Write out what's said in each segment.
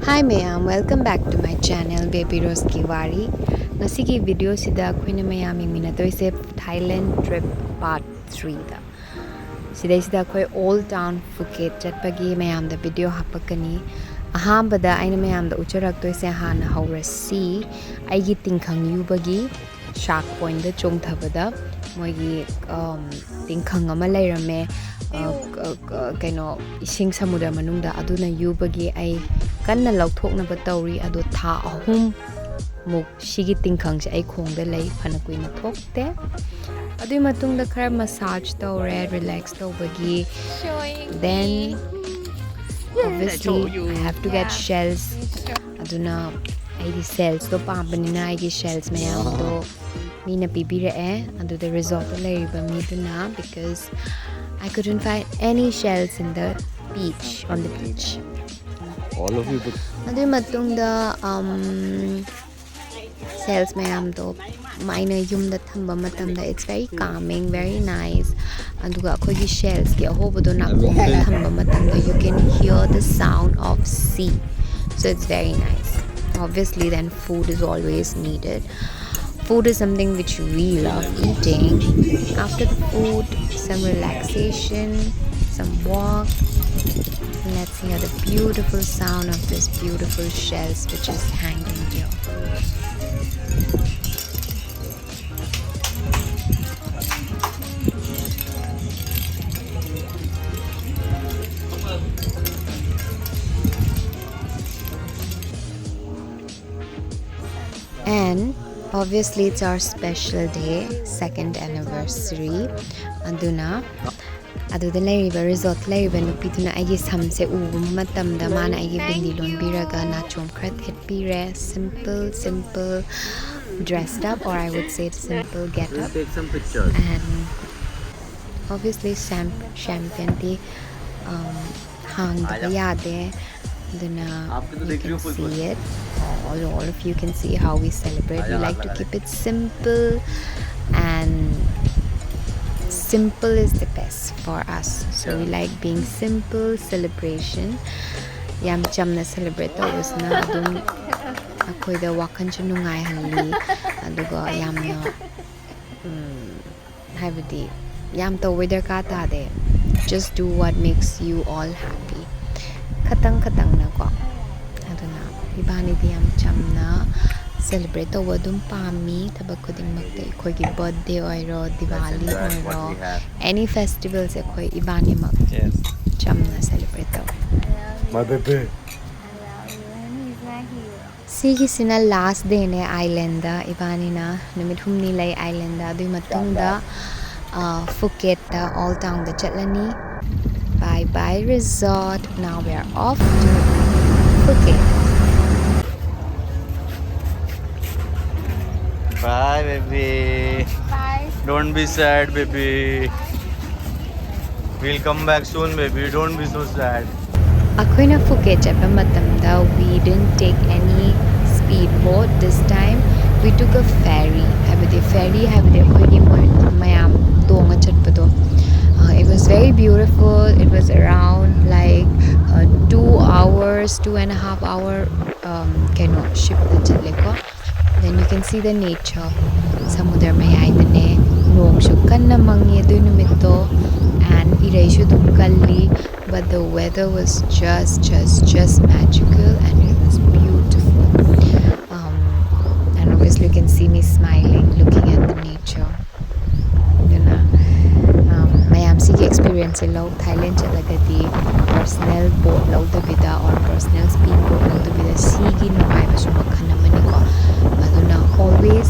Hi mayam, welcome back to my channel Baby Rose Kiwari. Nasiki video sida akhoi mayam minatoise Thailand trip part 3 da. Sida akhoi Old Town Phuket chatpagi mayam da video hapakani. Ahambada aina mayam da ucharaktoise hana haurasi aigi tingkhang yubagi shark point da chongthabada moigi tingkhang ama lairame kaino ising samudra manungda aduna yubagi ai kanna lauthoknaba tawri ado tha ahum muk shigi tingkhang se ai khongda lei phana kuina thokte adui matungda khara massage tawre relax tawbagi then obviously I have to get shells aduna ai di shells to pambanina ai gi shells mayam to mina pibira adu the resort leriba miduna because I couldn't find any shells in the beach on the beach. All of you. Adu matungda shells mayam to maina yumda thamba matamda it's very calming, very nice. Aduga akogi shells ki ahobodo nakoma thamba matamda you can hear the sound of sea. So it's very nice. Obviously then food is always needed. Food is something which we love eating. After the food, some relaxation, some walk. Let's hear the beautiful sound of this beautiful shells which is hanging here. And obviously it's our special day, second anniversary. Aduna aduda leriba resort leriba nupiduna aigi samse ubu matamda mana aigi bindi lon biraga na chom khrat pire simple dressed up, or I would say simple get up. Take some pictures. And obviously champagne di hang da yade aduna you can see it. All of you can see how we celebrate. We like to keep it simple, and simple is the best for us. So we like being simple celebration. Yam chamna celebrate was na adum akoy da wakan chu nungai halli aduga yamna habidi yam to weather ka ta de just do what makes you all happy. Khatang na ko aduna ibani di yam chamna celebrate to wadum pami tabak kuding magte koi ki birthday oiro Diwali oiro any festivals e koi ibani mag chamna celebrate to My baby. Sigi sina last day ne island da ibani na numit humni lai island da dui matung da Phuket da all town da chatlani. Bye bye resort. Now we are off to Phuket. Bye, baby. Bye. Don't be sad, baby. We'll come back soon, baby. Don't be so sad. Akoy na Phuket chapa matamda we didn't take any speedboat this time. We took a ferry. Habide ferry habide akoy gi mayam tonga chatpado. It was very beautiful. It was around like 2.5 hour ship the chatleko. Then you can see the nature. Samudra mayay dane nong shu kanna mangi du numito and iray shu dum kalli, but the weather was just magical and it was beautiful. And obviously you can see me smiling looking at the nature. Mayam sige experience lo Thailand chalagadi personal boat lo da bida or personal speedboat lo da bida sige nuai basu makhan mani ko aduna always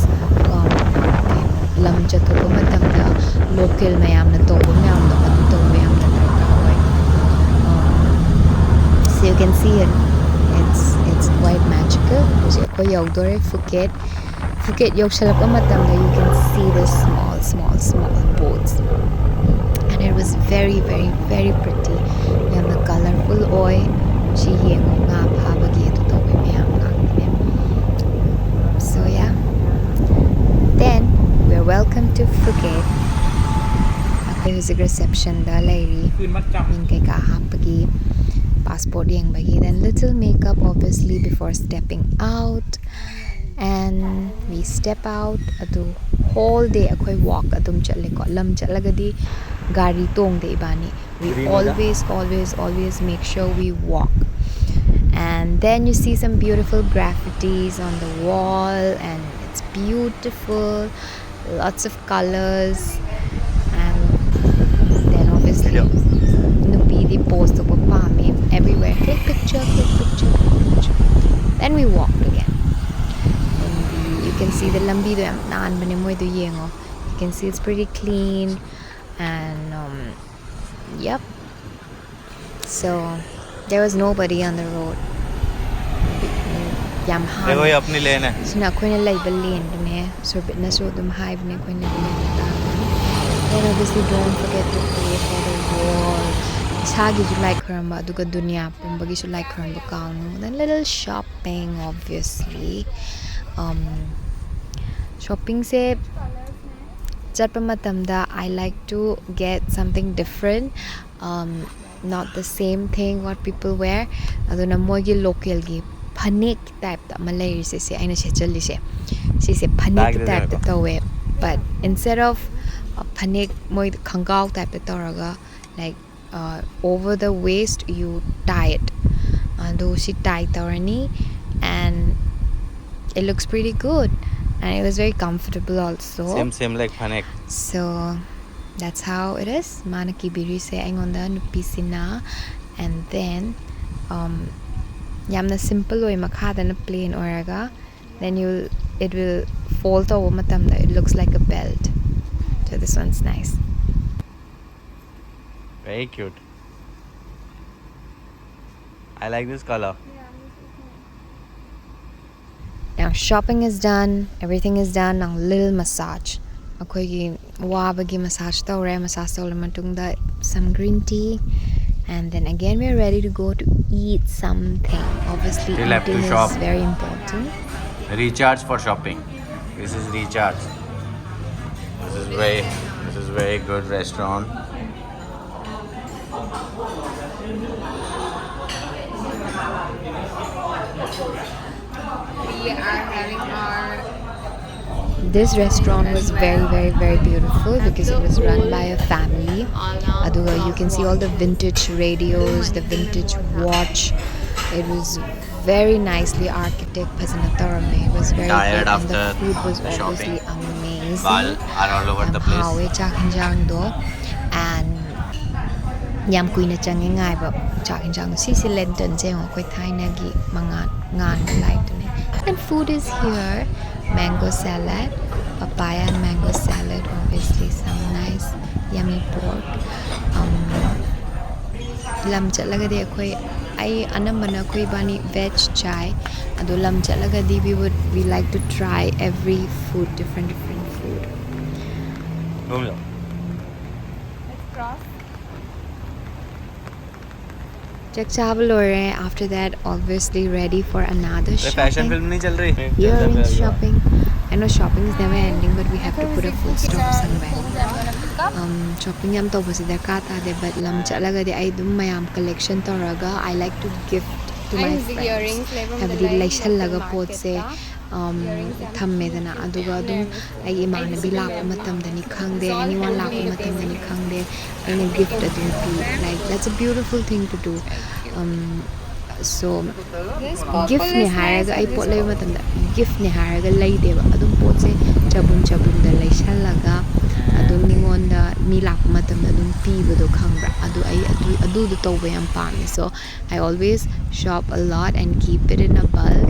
lam chatoko matamda local mayam na to mayam da adu to mayam da so you can see it. It's quite magical. Kasi ako yaudore Phuket yogsalap matamda you can see the small boats. And it was very pretty. Yan the colorful oil. She yengo nga phabagi to to mayam nga. So yeah. Then we're welcome to Phuket. Ako music reception da lairi. Min kay kahapagi passport yengbagi. Then little makeup obviously before stepping out. And we step out. Adu whole day akhoi walk adum chatle ko. Lam chatlagadi gari tong de ibani. We always make sure we walk. And then you see some beautiful graffitis on the wall, and it's beautiful, lots of colors. And then obviously nupi di post of pami everywhere, click picture, click picture, click picture. Then we walked again, and you can see the lambi do naan bane moi do yengo. You can see it's pretty clean, and yep. So there was nobody on the road. Yam high. देखो ये अपनी लेन है. Sina koina laiba lane dune. So bitna so dum high bne koina lane ta. Then obviously don't forget to pray for the world. Sagi you like heramba duga dunya pumbagi su like heramba kaunu. Then little shopping obviously. Shopping se chatpa matamda I like to get something different. Not the same thing what people wear. Aduna mogi local gi phanek type ta malay se aina se challi se phanek type ta tawe, but instead of phanek moi khangao type ta taraga, like over the waist you tie it, ando si tie tarani, and it looks pretty good, and it was very comfortable also. Same like phanek. So that's how it is. Manaki biri se aingonda nupisina, and then yamna simple way makhada na plain oraga. Then it will fold over matamda. It looks like a belt. So this one's nice. Very cute. I like this color. Now shopping is done. Everything is done. Now little massage. Akoigi wabagi massage tawre. Massage tawre matungda some green tea. And then again we're ready to go to eat something. Obviously We'll have to eating shop. is very important. Recharge for shopping. This is recharge. This is very good restaurant. We are having our This restaurant was very beautiful because it was run by a family. Aduga, you can see all the vintage radios, the vintage watch. It was very nicely architect. It was very Tired good, and after the food was the obviously shopping. amazing. Bal are all over the place. And yam kuina changi ngai ba chakinjang si lenten je ngoi thai na gi mangan ngan like to. And food is here. Mango salad, papaya and mango salad, obviously some nice yummy pork. Lam chalagadi akoi ai anambana koi bani veg chai. Ado lam chalagadi we like to try every food, different food. let's cross. Check chavalore. After that, obviously ready for another Fashion shopping. film नहीं चल रही. Earrings shopping. I know shopping is never ending, but we have to put a full stop somewhere. Shopping yam to was darkar tade, but lam chalaga de I dum mayam collection toraga. I like to gift to my friends. Earrings Habdi laishallaga pot se thammedana aduga dum ai imanabi lakpa matamdani khangde, anyone lakpa matamdani khangde, and gift adum pi. Like that's a beautiful thing to do. So This purple gift ni is haraga nice ai and pot this lay one. matamda gift ni haraga lay deba adum pot se chabun da lay shalaga adum ningonda mi lak matamda dum pibado khangra adu do tawbe am pami. So I always shop a lot and keep it in a bulk,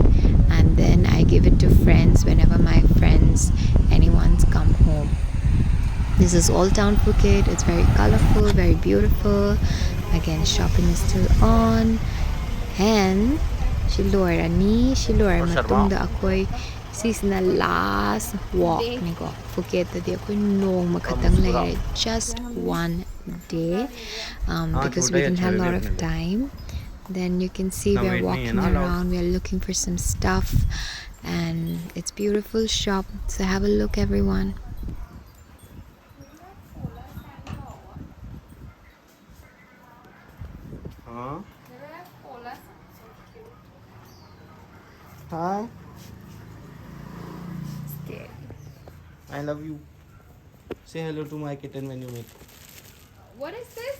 and then I give it to friends whenever my friends anyone's come home. This is Old Town Phuket. It's very colorful, very beautiful. Again, shopping is still on. And Shilora matungda akoy sis na last walk ni ko Phuket da akoy nong makatang lay just one day because we didn't have a lot of time. Then you can see we're walking around, we're looking for some stuff, and it's beautiful shop. So have a look, everyone. हाँ. Hi. Scared. I love you. Say hello to my kitten when you meet. What is this?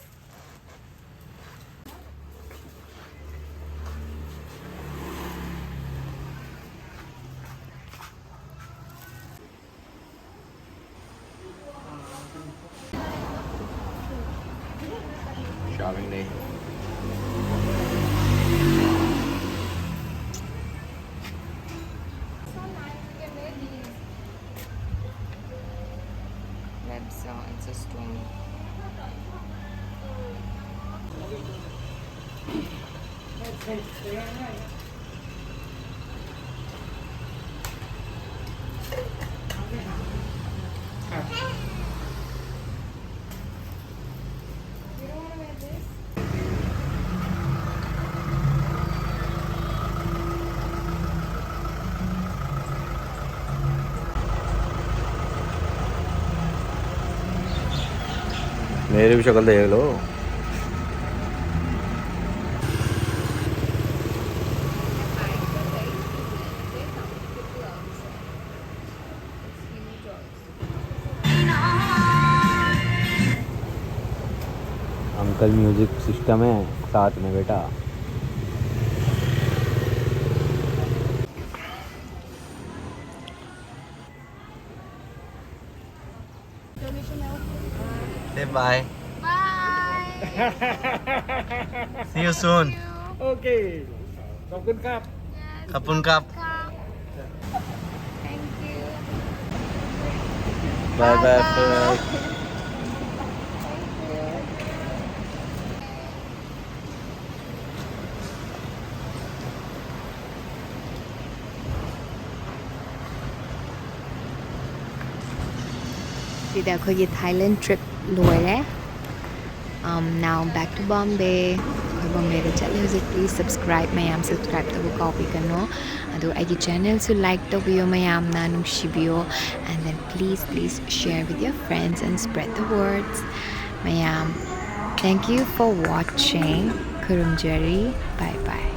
Shopping day. So nice. You can wear these. Web saw. It's a stone. You don't want to wear this? मेरी भी शक्ल देख लो. Uncle music system है साथ में बेटा. Say bye. Bye. See you soon. โอเค ขอบคุณครับ Kapun kap. Thank you. Bye bye. Bye. सीधा अखोगी Thailand trip लोरे. Now back to Bombay. Bombay रे चले हुए please subscribe मैयाम subscribe Tabu copy करनो. अदो आइगी channel सु like तबियो मैयाम ना नुशिबियो and then please share with your friends and spread the words. मैयाम, thank you for watching. Kurumjari. Bye bye.